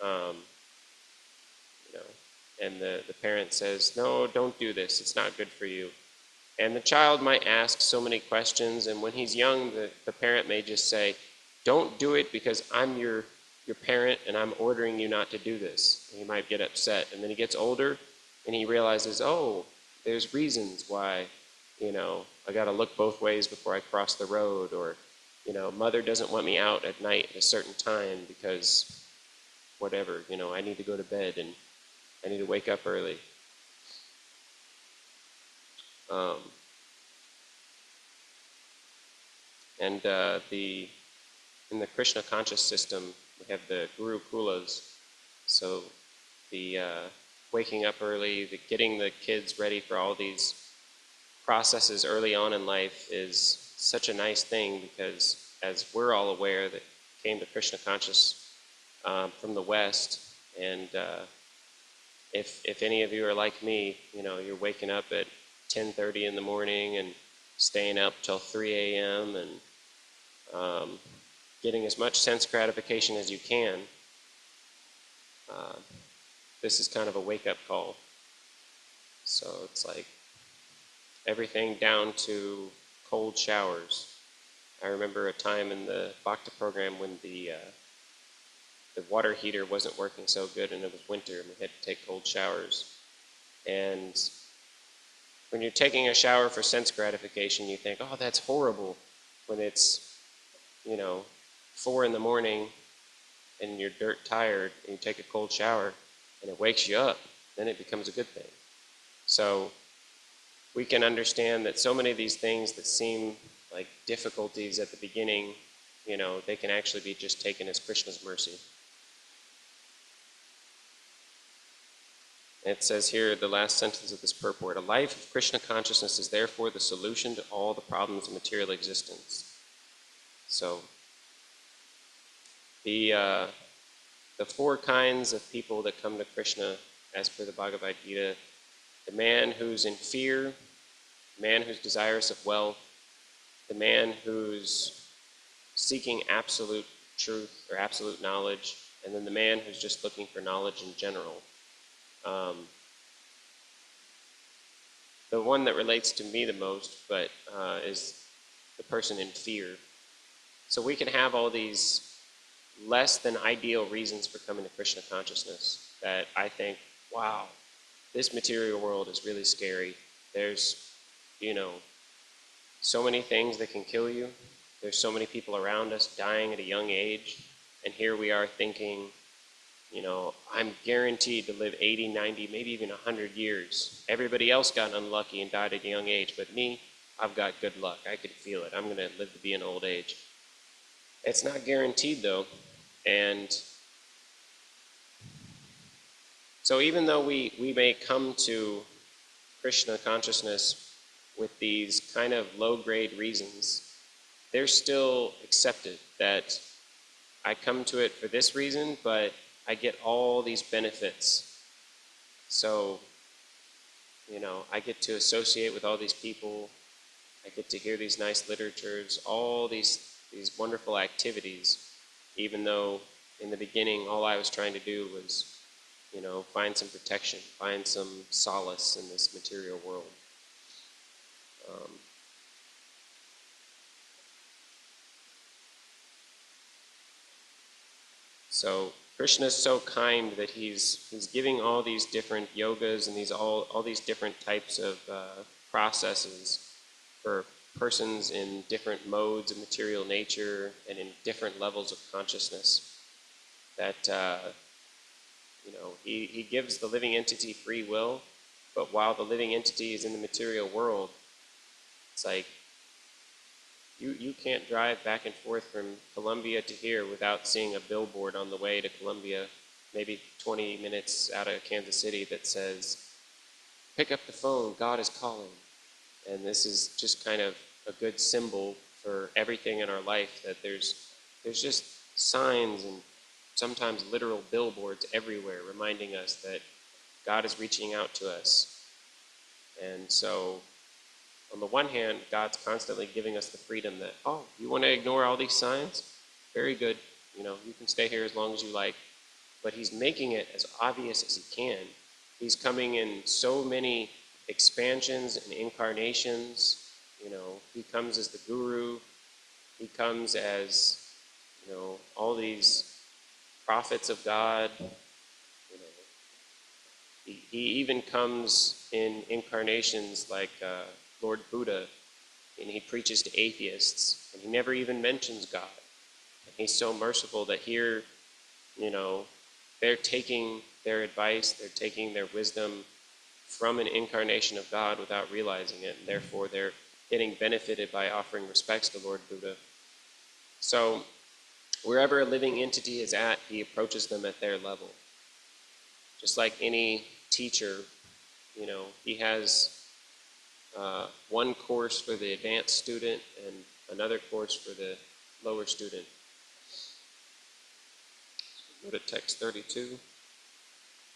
Um, you know, and the parent says, no, don't do this. It's not good for you. And the child might ask so many questions, and when he's young, the parent may just say, don't do it because I'm your parent and I'm ordering you not to do this. And he might get upset. And then he gets older and he realizes, oh, there's reasons why, I got to look both ways before I cross the road, or, mother doesn't want me out at night at a certain time because whatever, I need to go to bed and I need to wake up early. And in the Krishna conscious system, we have the Guru Kulas. So the waking up early, getting the kids ready for all these processes early on in life is such a nice thing, because as we're all aware that came to Krishna conscious from the West, and if any of you are like me, you're waking up at 10:30 in the morning and staying up till 3 a.m. and getting as much sense gratification as you can. This is kind of a wake-up call. So it's like everything down to cold showers. I remember a time in the Bhakta program when the water heater wasn't working so good, and it was winter and we had to take cold showers. And when you're taking a shower for sense gratification, you think, oh, that's horrible. When it's, 4 in the morning and you're dirt tired and you take a cold shower and it wakes you up, then it becomes a good thing. So we can understand that so many of these things that seem like difficulties at the beginning, they can actually be just taken as Krishna's mercy. It says here, the last sentence of this purport, a life of Krishna consciousness is therefore the solution to all the problems of material existence. So the 4 kinds of people that come to Krishna, as per the Bhagavad Gita: the man who's in fear, the man who's desirous of wealth, the man who's seeking absolute truth or absolute knowledge, and then the man who's just looking for knowledge in general. The one that relates to me the most, but is the person in fear. So we can have all these less than ideal reasons for coming to Krishna consciousness that I think, wow, this material world is really scary. There's, so many things that can kill you. There's so many people around us dying at a young age. And here we are thinking, I'm guaranteed to live 80, 90, maybe even 100 years. Everybody else got unlucky and died at a young age, but me, I've got good luck. I can feel it. I'm going to live to be an old age. It's not guaranteed, though. And so even though we may come to Krishna consciousness with these kind of low-grade reasons, they're still accepted, that I come to it for this reason, but I get all these benefits. So, I get to associate with all these people. I get to hear these nice literatures, all these wonderful activities, even though in the beginning all I was trying to do was, find some protection, find some solace in this material world. So Krishna is so kind that he's giving all these different yogas and all these different types of processes for persons in different modes of material nature and in different levels of consciousness. That he gives the living entity free will, but while the living entity is in the material world, it's like you can't drive back and forth from Columbia to here without seeing a billboard on the way to Columbia, maybe 20 minutes out of Kansas City, that says, pick up the phone, God is calling. And this is just kind of a good symbol for everything in our life, that there's just signs and sometimes literal billboards everywhere reminding us that God is reaching out to us. And so on the one hand, God's constantly giving us the freedom that, oh, you want to ignore all these signs? Very good. You can stay here as long as you like. but he's making it as obvious as he can. He's coming in so many expansions and incarnations. He comes as the guru. He comes as, all these prophets of God. He even comes in incarnations like Lord Buddha, and he preaches to atheists, and he never even mentions God. And he's so merciful that here, they're taking their advice, they're taking their wisdom from an incarnation of God without realizing it, and therefore they're getting benefited by offering respects to Lord Buddha. So wherever a living entity is at, he approaches them at their level. Just like any teacher, he has one course for the advanced student and another course for the lower student. So go to text 32.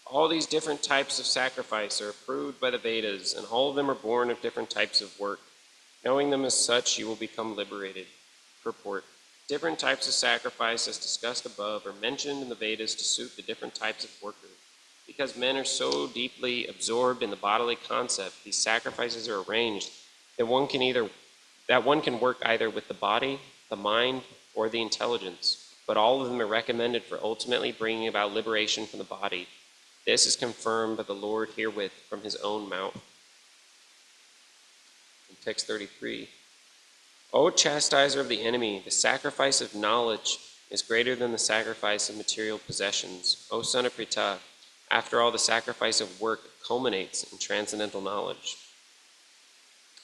All these different types of sacrifice are approved by the Vedas, and all of them are born of different types of work. Knowing them as such, you will become liberated. Purport. Different types of sacrifice, as discussed above, are mentioned in the Vedas to suit the different types of workers. Because men are so deeply absorbed in the bodily concept, these sacrifices are arranged that one can work either with the body, the mind, or the intelligence. But all of them are recommended for ultimately bringing about liberation from the body. This is confirmed by the Lord herewith from his own mouth. In text 33. O chastiser of the enemy, the sacrifice of knowledge is greater than the sacrifice of material possessions. O son of Pritha, after all, the sacrifice of work culminates in transcendental knowledge.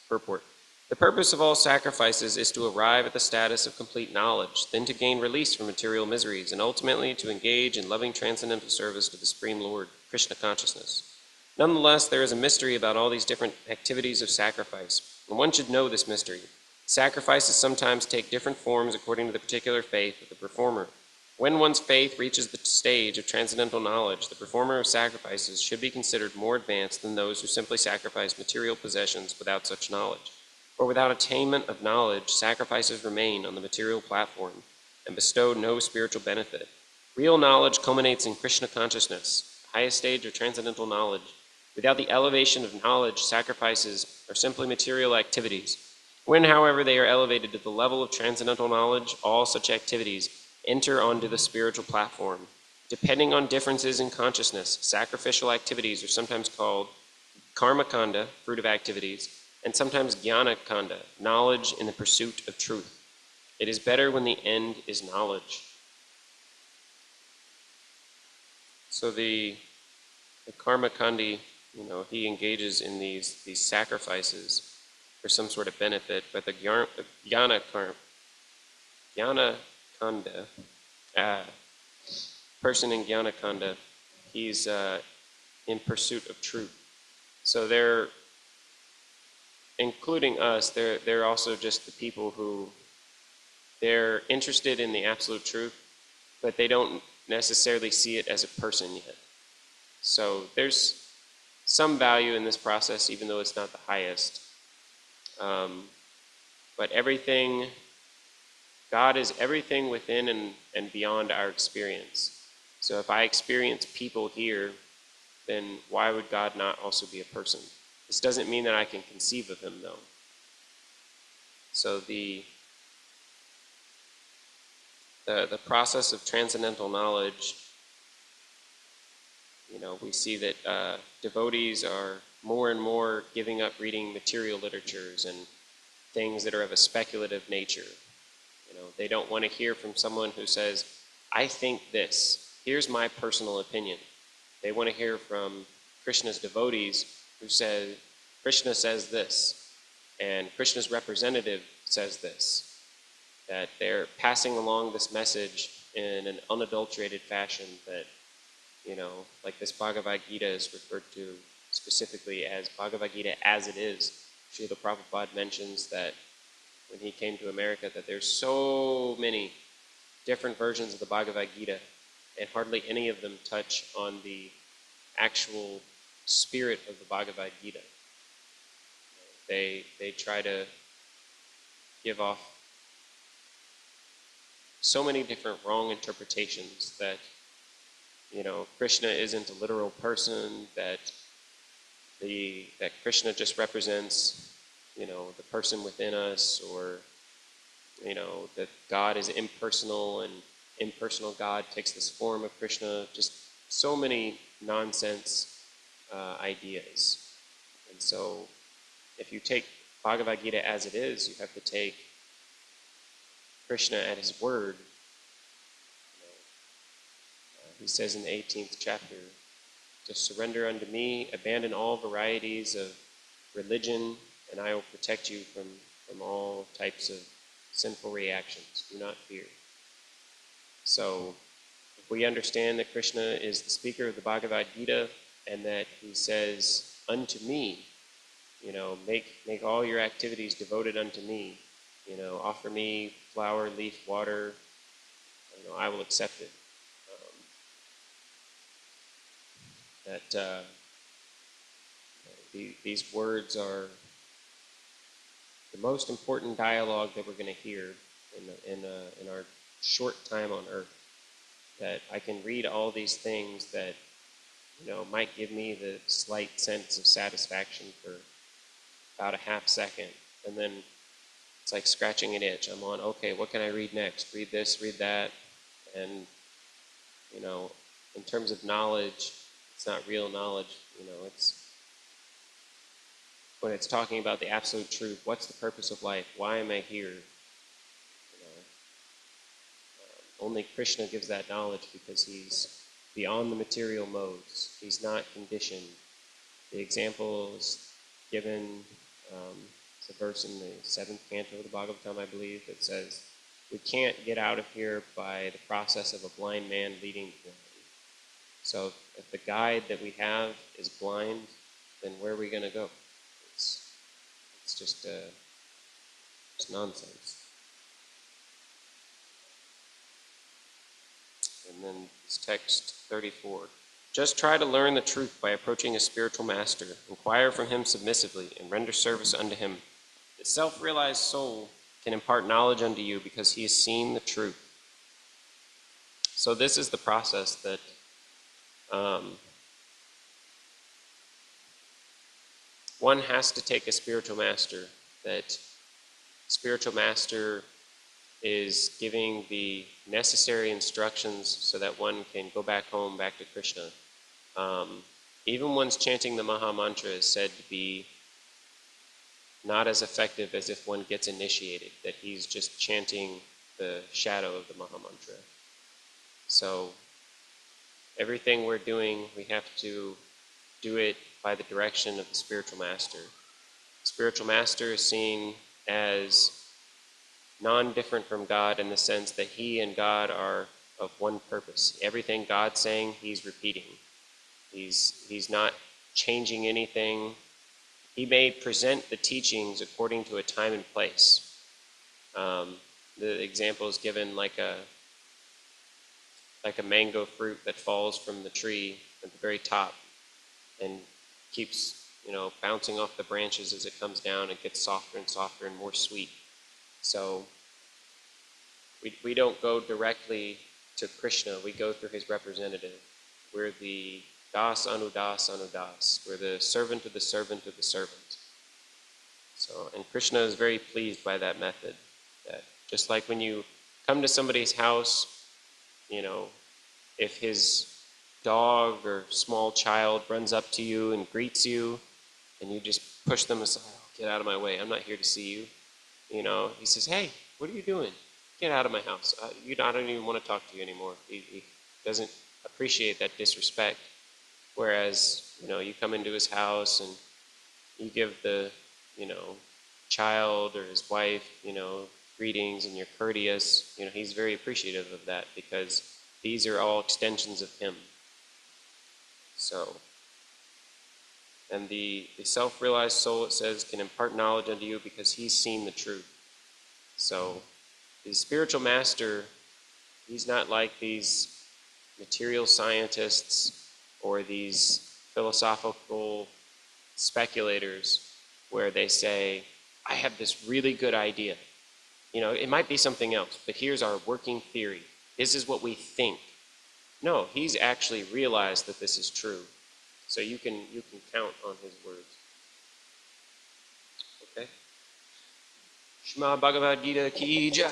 Purport. The purpose of all sacrifices is to arrive at the status of complete knowledge, then to gain release from material miseries, and ultimately to engage in loving transcendental service to the Supreme Lord, Krishna consciousness. Nonetheless, there is a mystery about all these different activities of sacrifice, and one should know this mystery. Sacrifices sometimes take different forms according to the particular faith of the performer. When one's faith reaches the stage of transcendental knowledge, the performer of sacrifices should be considered more advanced than those who simply sacrifice material possessions without such knowledge. For without attainment of knowledge, sacrifices remain on the material platform and bestow no spiritual benefit. Real knowledge culminates in Krishna consciousness, the highest stage of transcendental knowledge. Without the elevation of knowledge, sacrifices are simply material activities. When, however, they are elevated to the level of transcendental knowledge, all such activities enter onto the spiritual platform. Depending on differences in consciousness, sacrificial activities are sometimes called karma kanda, fruit of activities, and sometimes jnana kanda, knowledge in the pursuit of truth. It is better when the end is knowledge. So the karma kandi, he engages in these sacrifices for some sort of benefit, but the jnana kanda, person in jnana kanda, he's in pursuit of truth. So they're, including us, they're also just the people who, they're interested in the absolute truth, but they don't necessarily see it as a person yet. So there's some value in this process, even though it's not the highest. But everything, God is everything within and beyond our experience. So if I experience people here, then why would God not also be a person? This doesn't mean that I can conceive of him, though. So the process of transcendental knowledge, we see that devotees are more and more giving up reading material literatures and things that are of a speculative nature. They don't want to hear from someone who says, I think this. Here's my personal opinion. They want to hear from Krishna's devotees who say, Krishna says this, and Krishna's representative says this. That they're passing along this message in an unadulterated fashion that, like this Bhagavad Gita is referred to specifically as Bhagavad Gita as it is. Srila Prabhupada mentions that when he came to America that there's so many different versions of the Bhagavad Gita, and hardly any of them touch on the actual spirit of the Bhagavad Gita. They try to give off so many different wrong interpretations that, Krishna isn't a literal person, that Krishna just represents, the person within us, or, that God is impersonal and impersonal God takes this form of Krishna. Just so many nonsense ideas. And so if you take Bhagavad Gita as it is, you have to take Krishna at his word. He says in the 18th chapter, to surrender unto me, abandon all varieties of religion, and I will protect you from all types of sinful reactions. Do not fear. So if we understand that Krishna is the speaker of the Bhagavad Gita, and that he says, unto me, make all your activities devoted unto me, offer me flower, leaf, water, I will accept it. These words are the most important dialogue that we're going to hear in our short time on earth. That I can read all these things that might give me the slight sense of satisfaction for about a half second, and then it's like scratching an itch. I'm on, okay, what can I read next? Read this, read that, and in terms of knowledge, it's not real knowledge. It's when it's talking about the absolute truth. What's the purpose of life? Why am I here? Only Krishna gives that knowledge, because he's beyond the material modes. He's not conditioned. The example is given. It's a verse in the 7th canto of the Bhagavatam, I believe, that says, we can't get out of here by the process of a blind man leading the blind. So if the guide that we have is blind, then where are we going to go? It's just it's nonsense. And then this text 34. Just try to learn the truth by approaching a spiritual master. Inquire from him submissively and render service unto him. The self-realized soul can impart knowledge unto you because he has seen the truth. So this is the process that one has to take a spiritual master. That spiritual master is giving the necessary instructions so that one can go back home, back to Krishna. Even one's chanting the Maha Mantra is said to be not as effective as if one gets initiated, that he's just chanting the shadow of the Maha Mantra. So everything we're doing, we have to do it by the direction of the spiritual master. Spiritual master is seen as non-different from God in the sense that he and God are of one purpose. Everything God's saying, he's repeating. He's not changing anything. He may present the teachings according to a time and place. The example is given like a mango fruit that falls from the tree at the very top and keeps bouncing off the branches as it comes down. It gets softer and softer and more sweet. So we don't go directly to Krishna. We go through his representative. We're the das anu das anu das. We're the servant of the servant of the servant. So, and Krishna is very pleased by that method. That just like when you come to somebody's house, if his dog or small child runs up to you and greets you, and you just push them aside, get out of my way, I'm not here to see you. He says, hey, what are you doing? Get out of my house. I don't even want to talk to you anymore. He doesn't appreciate that disrespect. Whereas, you come into his house and you give the, child or his wife, greetings, and you're courteous, he's very appreciative of that because these are all extensions of him. So, and the self-realized soul, it says, can impart knowledge unto you because he's seen the truth. So the spiritual master, he's not like these material scientists or these philosophical speculators where they say, I have this really good idea. It might be something else, but here's our working theory. This is what we think. No, he's actually realized that this is true. So you can count on his words. Okay? Shema Bhagavad Gita ki jai.